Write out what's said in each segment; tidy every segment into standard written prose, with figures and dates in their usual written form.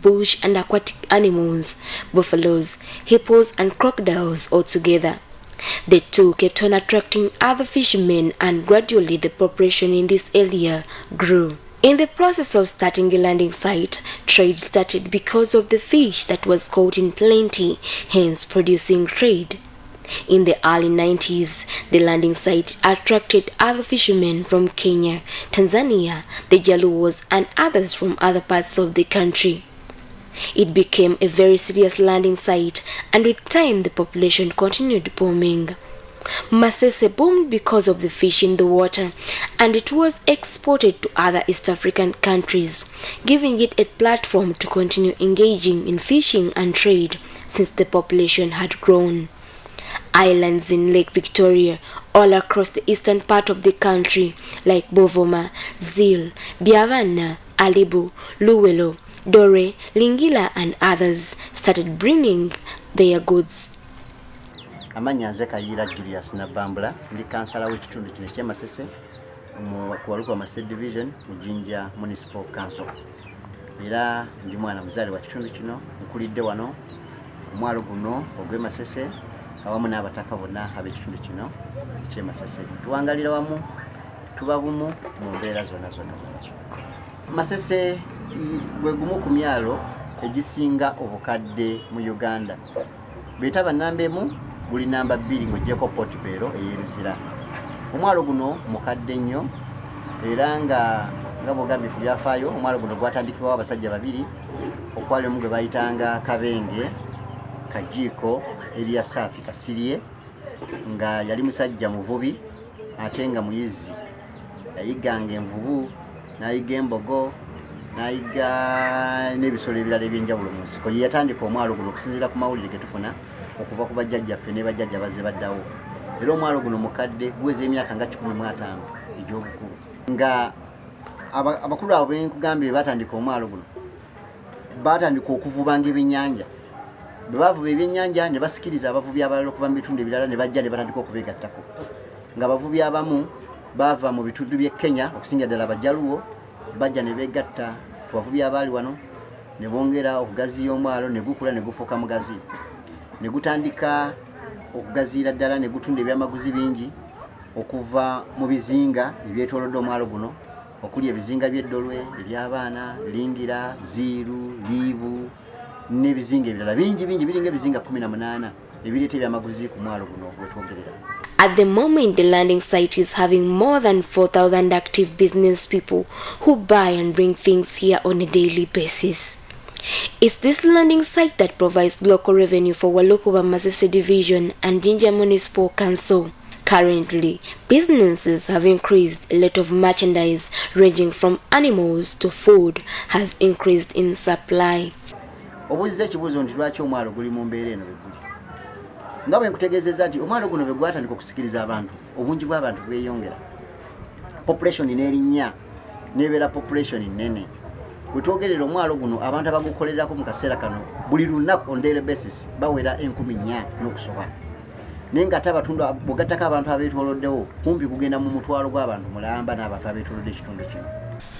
bush and aquatic animals, buffaloes, hippos and crocodiles altogether. The two kept on attracting other fishermen, and gradually the population in this area grew. In the process of starting a landing site, trade started because of the fish that was caught in plenty, hence producing trade. In the early 90s, the landing site attracted other fishermen from Kenya, Tanzania, the Jaluos and others from other parts of the country. It became a very serious landing site, and with time the population continued booming. Masese boomed because of the fish in the water, and it was exported to other East African countries, giving it a platform to continue engaging in fishing and trade since the population had grown. Islands in Lake Victoria all across the eastern part of the country like Bovoma, Zil, Biavana, Alibu, Luwelo, Dore, Lingila and others started bringing their goods. Amanya Zekayira Julius Nabambula, ndi kansala w'ekitundu kino ky'e Masese mu Waluka Masese Division mu Jinja Municipal Council. Era ndi mwana muzaale wa kitundu kino, nkulidde wano omwalo guno ogw'e Masese awamu n'abataka bonna ab'ekitundu kino ky'e Masese. Tuwangalira wamu, tuba bumu mu mbeera zonna. Masese gwe gumu ku myalo egisinga obukadde mu Uganda. Betaba namba emu buli namba 2 ng'oggyeko Port Belo ey'Eruzira. Omwalo guno mukadde nnyo era nga bw'ogambye ku byafaayo, omwalo guno gwatandikibwawo abasajja babiri, okwali omu gwe bayitanga Kabenge Kajiiko Elia Safi Kasirye, nga yali musajja muvubi ate nga muyizi. Yayiganga envubu, nayiga embogo, nayiga n'ebisolo ebirala eby'enjawulo mu nsiko. Ye yatandika omwalo guno okusinziira ku mawulire ge tufuna okuva ku bajjajjaffe ne bajjajja bazze baddawo. Era omwalo guno mukadde guweza emyaka nga 15 egy'obukulu. Nga abakulu abo benkugambye batandika omwalo guno batandika okuvubanga ebyennyanja. Bwe bavuba ebyennyanja ne basikiriza abavubi abalala okuva mu bitundu ebirala ne bajja ne batandika okubeegattako. Nga abavubi abamu bava mu bitundu by'e Kenya okusinga ddala Abajaluwo bajja ne beegatta ku bavubi abaali wano, ne bongera okugaziya omwalo ne gukula ne gufuuka mugazi. Ne gutandika okugaziira ddala ne gutunda ebyamaguzi bingi okuva mu bizinga ebyetoolodde omwalo guno, okuli ebizinga by'eddolwe, eby'abaana, Lingira, Ziiru, Liibu n'ebizinga ebirala bingi biringa ebizinga 18 ebireeta ebyamaguzi ku mwalo guno gwetwogerera. At the moment, the landing site is having more than 4,000 active business people who buy and bring things here on a daily basis. It's this landing site that provides local revenue for Walukuba Masese Division and Jinja Municipal Council. Currently, businesses have increased. A lot of merchandise ranging from animals to food has increased in supply. Obuziza ekibuuzo nti lwaki omwalo guli mu mbeera eno bwe guli. Nga bwe nkutegeezezza nti omwalo guno bwe gwatandika okusikiriza abantu, obungi bw'abantu bweyongera. Population n'erinnya n'ebeera population nnene. Bwe twogerera omwalo guno abantu abagukolererako mu kaseera kano buli lunaku on daily basis bawera 4,000 n'okusoba. Naye ng'ate abatundu bw'ogattako abantu abeetooloddewo kumpi kugenda mu mutwalo gw'abantu mulamba n'abantu abeetoolodde ekitundu kino.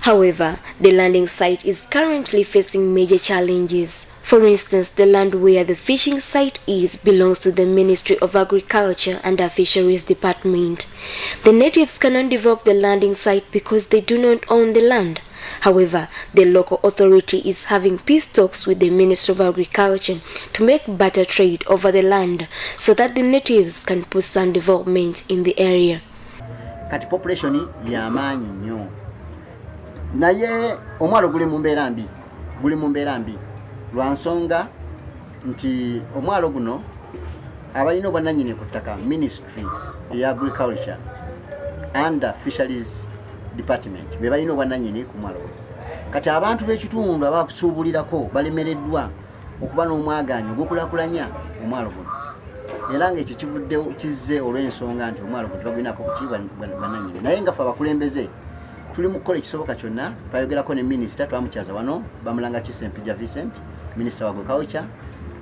However, the landing site is currently facing major challenges. For instance, the land where the fishing site is belongs to the Ministry of Agriculture and Fisheries Department. The natives cannot develop the landing site because they do not own the land. However, the local authority is having peace talks with the Ministry of Agriculture to make better trade over the land so that the natives can put some development in the area. Kati population y'amaanyi nnyo. Naye omwalo guli mu mbeera mbi. Lwa nsonga nti omwalo guno abalina obwannannyini ku ttaka Ministry ya Agriculture and Fisheries Department be balina obwannannyini ku mwalo guno. Kati abantu b'ekitundu abakusuubulirako balemereddwa okuba n'omwagaanyi ogw'okulaakulanya omwalo guno. Era ng'ekyo kizze olw'ensonga nti omwalo guno tebagulinaako bwannannyini. Naye nga ffe abakulembeze tuli mu kukola ekisoboka kyonna. Twayogerako ne minisita twamukyaza wano Bamulanga Kisempija Vincent, Minister wa Agriculture,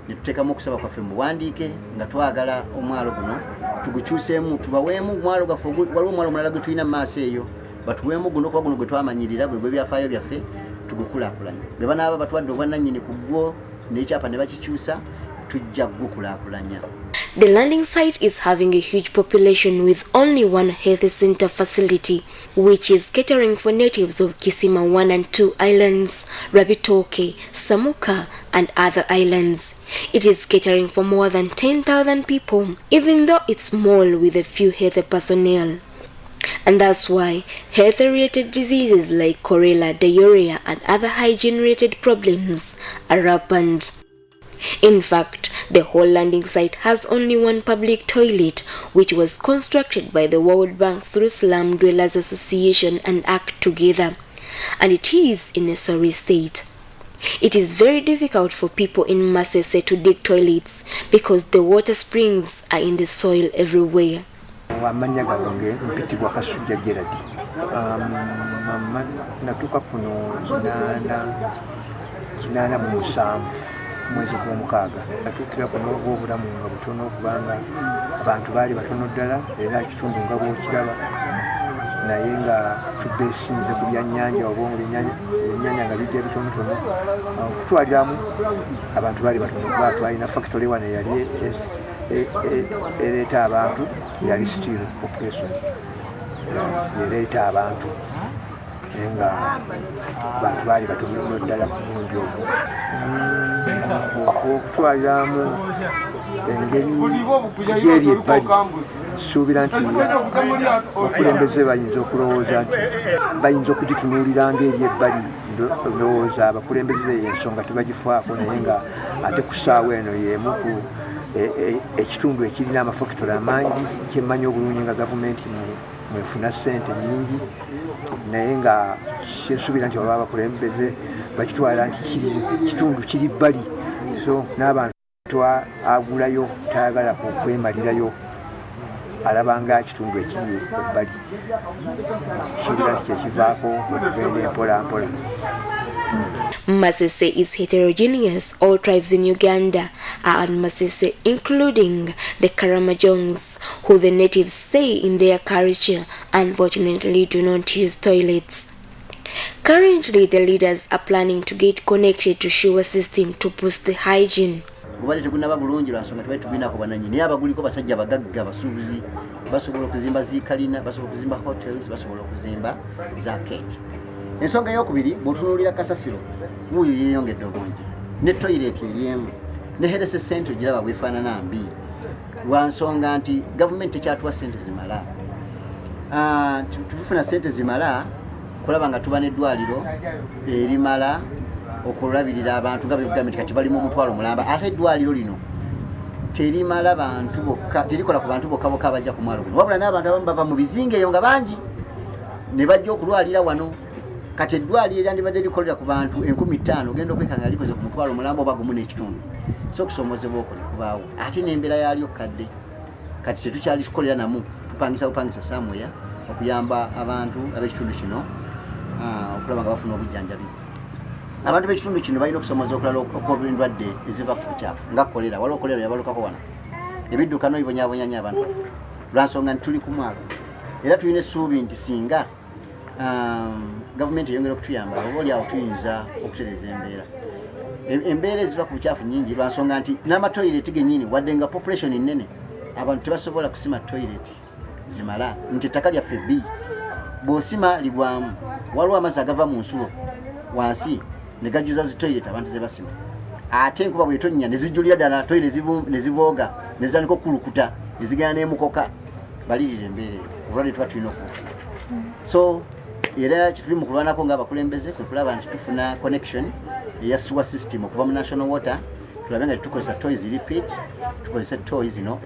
ne tuteekamu okusaba kwaffe mu buwandiike nga twagala omwalo guno tugukyuseemu, tubaweemu omwalo gwaffe. Waliwo omwalo mulala gwe tulina mu maaso eyo, batuweemu guno kuba guno gwe twamanyirira gwe byafaayo byaffe tugukulaakulanya bwe banaaba batwadde obwannannyini ku gwo n'ekyapa ne bakikyusa tujja gukulaakulanya. The landing site is having a huge population with only one health center facility, which is catering for natives of Kisima 1 and 2 islands, Rabitoke, Samuka, and other islands. It is catering for more than 10,000 people, even though it's small with a few health personnel. And that's why health-related diseases like cholera, diarrhea, and other hygiene-related problems are rampant. In fact, the whole landing site has only one public toilet, which was constructed by the World Bank through Slum Dwellers Association and ACT Together, and it is in a sorry state. It is very difficult for people in Masese to dig toilets because the water springs are in the soil everywhere. Amanya gange mpitibwa Kasujja Gerard. Natuka kuno kinana mu musanvu mwezi gw'omukaaga. Natukira kuno obulamu nga butono kubanga abantu baali batono ddala era ekitundu nga bw'okiraba naye nga tubeesinze ku byannyanja obwongo ebyennyanja nga bijja bitonotono okutwaliramu abantu baali batono kuba twalina factory wane yali ereeta abantu yali steel operation ereeta abantu nga abantu baali batono ddala ku mulundi ogwo okutwaliramu engeri gyeri ebbali suubira nti abakulembeze bayinza okulowooza nti bayinza okugitunuulira ng'eri ebbali ndowooza abakulembeze ensonga tebagifaako naye nga ate ku ssaawa eno y'emu ku ekitundu ekirina amafactory amangi kyemmanyi obulungi nga gavumenti mwefuna ssente nnyingi naye nga kyensuubira nti baba abakulembeze bakitwala nti kitundu kiri bbali so n'abantu agulayo tayagala kwemalirayo alaba nga kitundu ekiri ebbali suubira nti kyekivaako okugenda empola mpola. Masese is heterogeneous. All tribes in Uganda are on Masese, including the Karamajongs, who the natives say in their culture unfortunately do not use toilets. Currently, the leaders are planning to get connected to sewer system to boost the hygiene. Kubali tekunaba bulungi lwansonga tubali tubinako bananyi naye abaguliko basajja bagagga abasuubuzi basobola okuzimba zikalina basobola okuzimba hotels basobola okuzimba za cake. Ensonga eyokubiri bw'otunuulira Kasasiro wuuyo yeeyongedde obungi ne toilet eriemu ne health center giraba bwefaanana mbi lwansonga nti gavumenti tekyatuwa ssente zimala. Tufuna ssente zimala kulaba nga tuba n'eddwaliro erimala okulabirira abantu nga gavumenti kati balimu omutwalo mulamba ate eddwaliro lino terimala bantu bokka terikola ku bantu bokka bokka abajja ku mwalo guno wabula n'abantu abamu bava mu bizinga eyo nga bangi ne bajja okulwalira wano kati eddwaliro eryandibadde likolera ku bantu 15,000 ogenda okwekanga likoze ku mutwalo mulamba oba gumu n'ekitundu so okusomozebwa okwo nekubaawo ate n'embeera yalyo kadde kati tetukyalikolera namu tupangisa samweya okuyamba abantu ab'ekitundu kino okulaba nga bafuna obujjanjabi. Abantu b'ekitundu kino balina okusomoza okulala okw'endwadde eziva ku bukyafu nga kolera waliwo kolera yabalukako wano ebidduka n'obibonyaabonyanya abantu lwansonga nti tuli ku mwalo era tulina essuubi nti singa gavumenti eyongera okutuyamba oba oliawo tuyinza okutereza embeera eziva ku bukyafu nnyingi lwansonga nti n'amatoyireti gennyini wadde nga population nnene abantu tebasobola kusima toilet zimala nti ettaka lyaffe bbi bw'osima ligwamu waliwo amazzi agava mu nsulo wansi ne gajjuza zi toilet abantu ze basima ate enkuba bw'etonnya ne zijjulira ddala toilet ne zibooga ne zitandika okukulukuta ne zigenda n'emukoka balirira embeera eyo olwaliro tuba tulina okufuna so era kituli mu kulwanako ng'abakulembeze kwe kulaba nti tufuna connection eya sewer system okuva mu national water tulabe nga tukozesa toys repeat tukozesa toys zino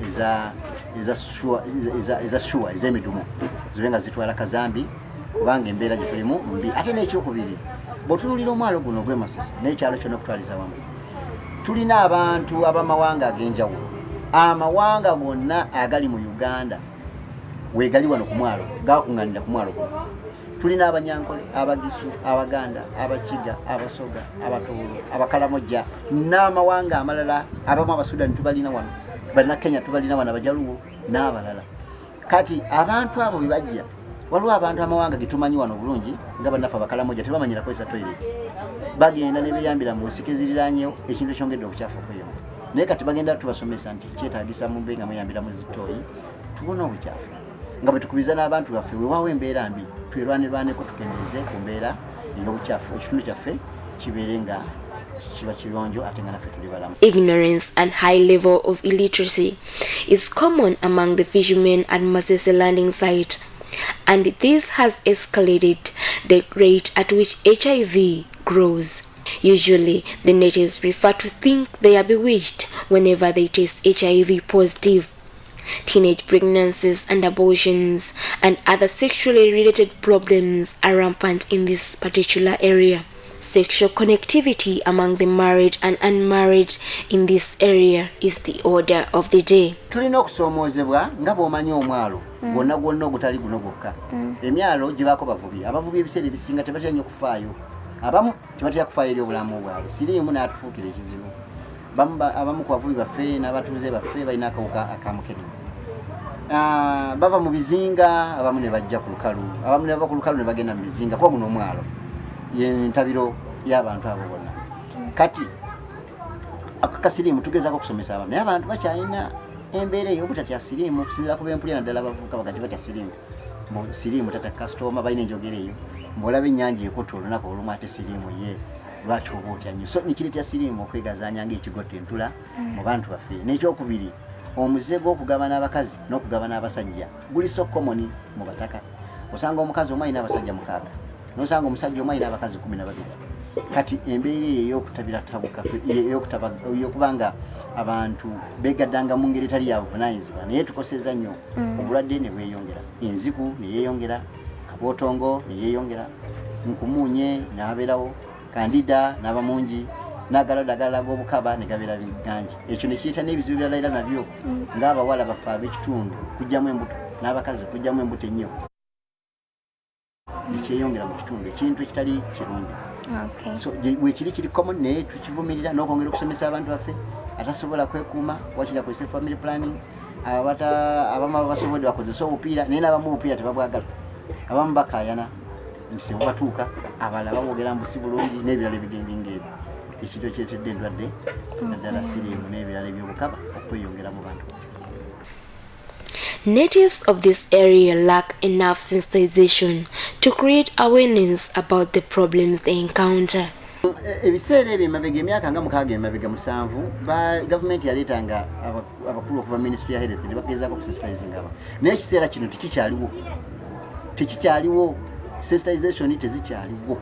eza sewer ez'emidumu zibe nga zitwala kazambi kubanga embeera gye tulimu mbi ate n'ekyokubiri bw'otunuulira omwalo guno gw'e Masese n'ekyalo kyonna okutwaliza wamu tulina abantu ab'amawanga ag'enjawulo amawanga gonna agali mu Uganda weegali wano ku mwalo gakuŋŋaanira ku mwalo guno tulina Abanyankole Abagisu Abaganda Abakiga Abasoga Abatoolo Abakalamojja n'amawanga amalala abamu Abasudani tubalina wano Bannakenya tubalina wano Abajaluwo n'abalala kati abantu abo bwe bajja waliwo abantu amawanga getumanyi wano bulungi nga bannaffe abakalamoja tebamanyira kozesa toilet bagenda ne beyambira mu nsiko eziriranyewo ekintu ekyongedde obukyafu okuyonga naye kati bagenda tubasomesa nti kyetagisa mube nga muyambira mu zitooyi tubona obukyafu nga bwe tukubiza n'abantu baffe wewawo embeera mbi twerwanirwaneko tukendeze ku mbeera ey'obukyafu ekitundu kyaffe kibeere nga kiba kirungi ate nga naffe tuli balamu. Ignorance and high level of illiteracy is common among the fishermen at Masese landing site, and this has escalated the rate at which HIV grows. Usually, the natives prefer to think they are bewitched whenever they test HIV positive. Teenage pregnancies and abortions and other sexually related problems are rampant in this particular area. Sexual connectivity among the married and unmarried in this area is the order of the day. Tulina okusoomoozebwa nga bw'omanyi omwalo gwonna gwonna ogutali guno gwokka. Emyalo gibaako bavubi. Abavubi ebiseera ebisinga tebatya nnyo kufaayo. Abamu tebatya kufaayo eri obulamu bwabwe. Siriimu n'atufuukira ekizibu. Abamu ku bavubi baffe n'abatuuze baffe balina akawuka akamukenenya. Bava mu bizinga, abamu ne bajja ku lukalu. Abamu ne bava ku lukalu ne bagenda mu bizinga kuba guno omwalo. Yentabiro y'abantu abo bonna. Kati akakasirimu tugezaako okusomesa abantu naye abantu bakyalina embeera ey'obutatya siriimu okusinziira ku b'empulira naddala abavubuka bagati batya siriimu mbu siriimu tata kasitoma balina enjogera eyo mbwolaba ennyanja ekutta olunaku olumu ate siriimu ye lwaki oba otya nnyo so nikiretya siriimu okwegazaanya ng'ekigotta entula mu bantu baffe n'ekyokubiri omuze gw'okugabana abakazi n'okugabana abasajja guli so common mu bataka osanga omukazi omu alina abasajja 6 n'osanga omusajja omu alina abakazi 12 kati embeera ey'okutabira tabuka ey'okubanga abantu begaddanga mu ngeri etali ya buvunaanyizibwa naye tukoseza nnyo obulwadde ne bweyongera enziku ne yeeyongera kabootongo ne yeeyongera nkumuunye n'abeerawo kandida n'abamungi n'agalodagala g'obukaba ne gabeera biganje ekyo ne kiyita n'ebizibu birala era nabyo ng'abawala baffe ab'ekitundu kujjamu embuto n'abakazi kujjamu embuto ennyo nekyeyongera mu kitundu ekintu ekitali kirungi. Okay. So wekiri kiri common naye tukivumirira n'okwongera okusomesa abantu baffe atasobola kwekuuma wakira kwese family planning abamu basobodde bakozesa obupiira naye n'abamu obupiira tebabwagala abamu bakaayana nti tebubatuuka abalala bamwogera mbusi bulungi n'ebirala ebigenda ng'ebyo ekintu ekiretedde endwadde naddala siriimu n'ebirala ebyobukaba okweyongera mu bantu. Natives of this area lack enough sensitization to create awareness about the problems they encounter. Ebiseera ebyo emabega emyaka nga 6 emabega 7 gavumenti yaleetanga abakulu okuva ministry ya health ne bagezaako okusensitizing aba naye ekiseera kino tekikyaliwo sensitization tezikyaliwo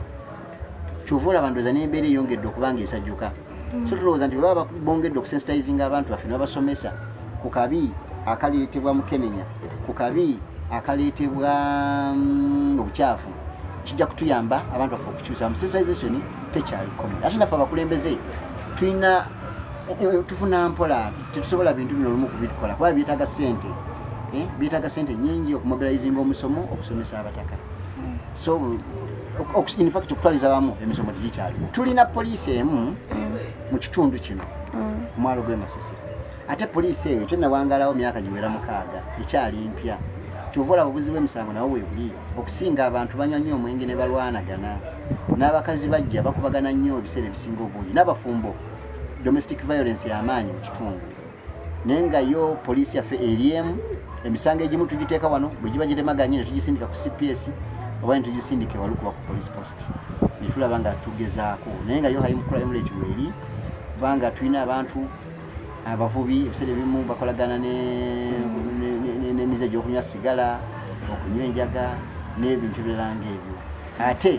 kyova olaba ndowooza n'embeera eyongedde okubanga esajjuka so tulowooza nti bwe baba bongedde okusensitizing abantu baffe ne babasomesa ku kabi akaleetebwa mukenenya ku kabi akaleetebwa obukyafu kijja kutuyamba abantu baffe okukyusa sensitization tekyali common ate naffe abakulembeze tufuna mpola tetusobola bintu bino olumu kubitukola kuba byetaaga sente nyingi okumobilizinga omusomo okusomesa abataka so in fact okutwaliza bamu emisomo tegikyaliwo tulina poliisi emu mu kitundu kino omwalo gw'e Masese ate poliisi eyo tenawangalawo myaka giwera 6 ekyali mpya kyova olaba obuzi bw'emisango nawo weebuli okusinga abantu banywa nnyo omwenge ne balwanagana n'abakazi bajja bakubagana nnyo ebiseera ebisinga obungi n'abafumbo domestic violence y'amaanyi mu kitundu naye nga yo poliisi yaffe eriemu emisango egimu tugiteeka wano bwe giba gitemaganye ne tugisindika ku CPS oba ne tugisindike walukuba ku police post ne tulaba nga tugezaako naye nga yo high crime rate weeri kubanga tulina abantu abavubi ebiseera ebimu bakolagana n'emize gy'okunywa sigala okunywa enjaga n'ebintu ebirala ng'ebyo ate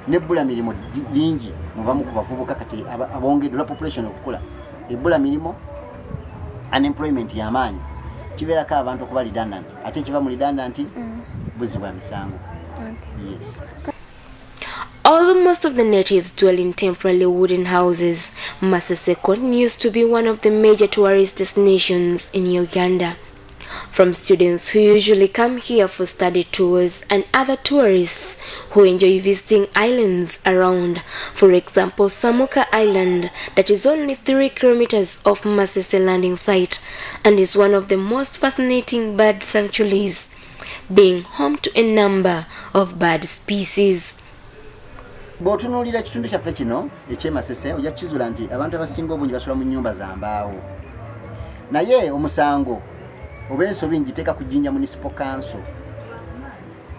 nebbula mirimu lingi mubamu ku bavubuka kati abongeddwa population okukula ebbula mirimu unemployment y'amaanyi kibeerako abantu okuba redundant ate ekiva mu redundant buzi bwa misango. Yes. Although most of the natives dwell in temporary wooden houses, Masese continues to be one of the major tourist destinations in Uganda. From students who usually come here for study tours and other tourists who enjoy visiting islands around, for example Samuka Island, that is only 3 kilometers off Masese landing site and is one of the most fascinating bird sanctuaries. being home to a number of bird species. Bw'otunuulira ekitundu kyaffe kino eky'emasese ojja kukizula nti abantu abasinga obungi basula mu nnyumba za mbaawo, naye omusango oba ensobi ngiteeka ku Jinja Municipal Council.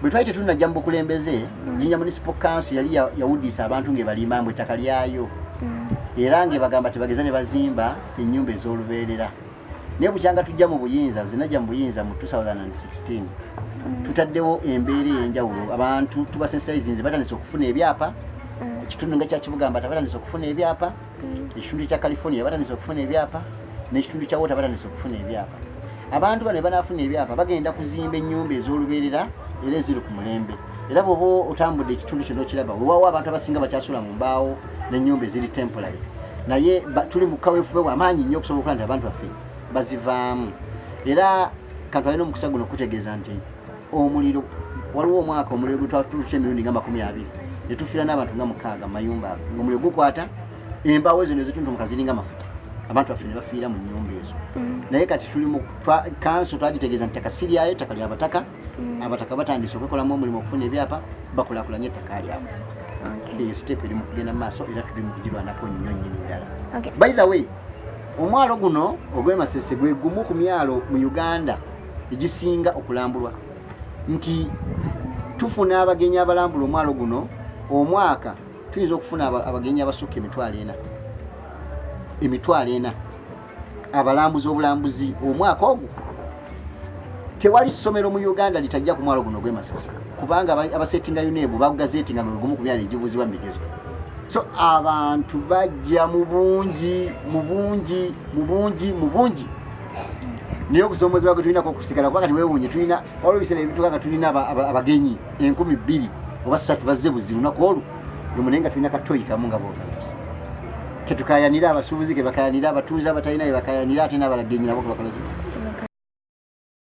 Bwe twali tetunajja mu bukulembeze, Jinja Municipal Council yali yawuddisa abantu ng'ebalimba mbu ettaka lyayo era ng'ebagamba tebageza ne bazimba ennyumba ez'olubeerera. Naye bukyanga tujja mu buyinza, zinajja mu buyinza mu 2016 tutaddewo embeera ey'enjawulo, abantu tubasensitizinze batandise okufuna ebyapa, ekitundu nga kya Kibugamba batandise okufuna ebyapa, ekitundu kya California batandise okufuna ebyapa, n'ekitundu kya Wota batandise okufuna ebyapa. Abantu bano banaafuna ebyapa bagenda kuzimba ennyumba ez'olubeerera era eziri ku mulembe. Era bw'oba otambudde ekitundu kino kiraba weewaawo abantu abasinga bakyasula mu mbaawo n'ennyumba eziri temporary, naye tuli mu kaweefube bw'amaanyi nnyo okusobola okukola nti abantu baffe bazivaamu. Era katwalina omukisa guno okutegeeza nti omuliro, waliwo omwaka omuliro gwe twatuuse emirundi nga 20 ne tufiira n'abantu nga 6 mu mayumba ago. Ng'omuliro gukwata embaawo ezo ne zituntuka ziringa mafuta, abantu baffe ne bafiira mu nnyumba ezo. Naye kati tuli mu kanso twagitegeeza nti ttaka si lyayo, ttaka ly'abataka. Abataka batandise okwekolamu omulimu okufuna ebyapa, bakulaakulanye ettaka lyabwe. Eyo siteepu eri mu kugenda mu maaso era tuli mu kugirwanako nnyo nnyini ddala. By the way, omwalo guno ogw'emasese gwe gumu ku myalo mu Uganda egisinga okulambulwa, nti tufuna abagenyi abalambula omwalo guno omwaka tuyinza okufuna abagenyi abasukka emitwalo ena abalambuzi obulambuzi omwaka ogwo. Tewali ssomero mu Uganda litajja ku mwalo guno ogw'emasese kubanga abasetinga UNEB bagugazeetinga mu gumu ku myalo egibuuzibwa mu migezo. So abantu bajja mu bungi. Naye okusoomoozebwa gwe tulina okusigala kuba kati weewuunye tulina waliwo ebiseera ebituuka nga tulina abagenyi 2,000 oba 3 bazze buzzi lunaku olwo lumu, naye nga tulina katoyi kamu nga boogazi ketukayanira abasuubuzi ke bakayanira abatuuze abatalina be bakayanira ate n'abagenyi nabo ke bakola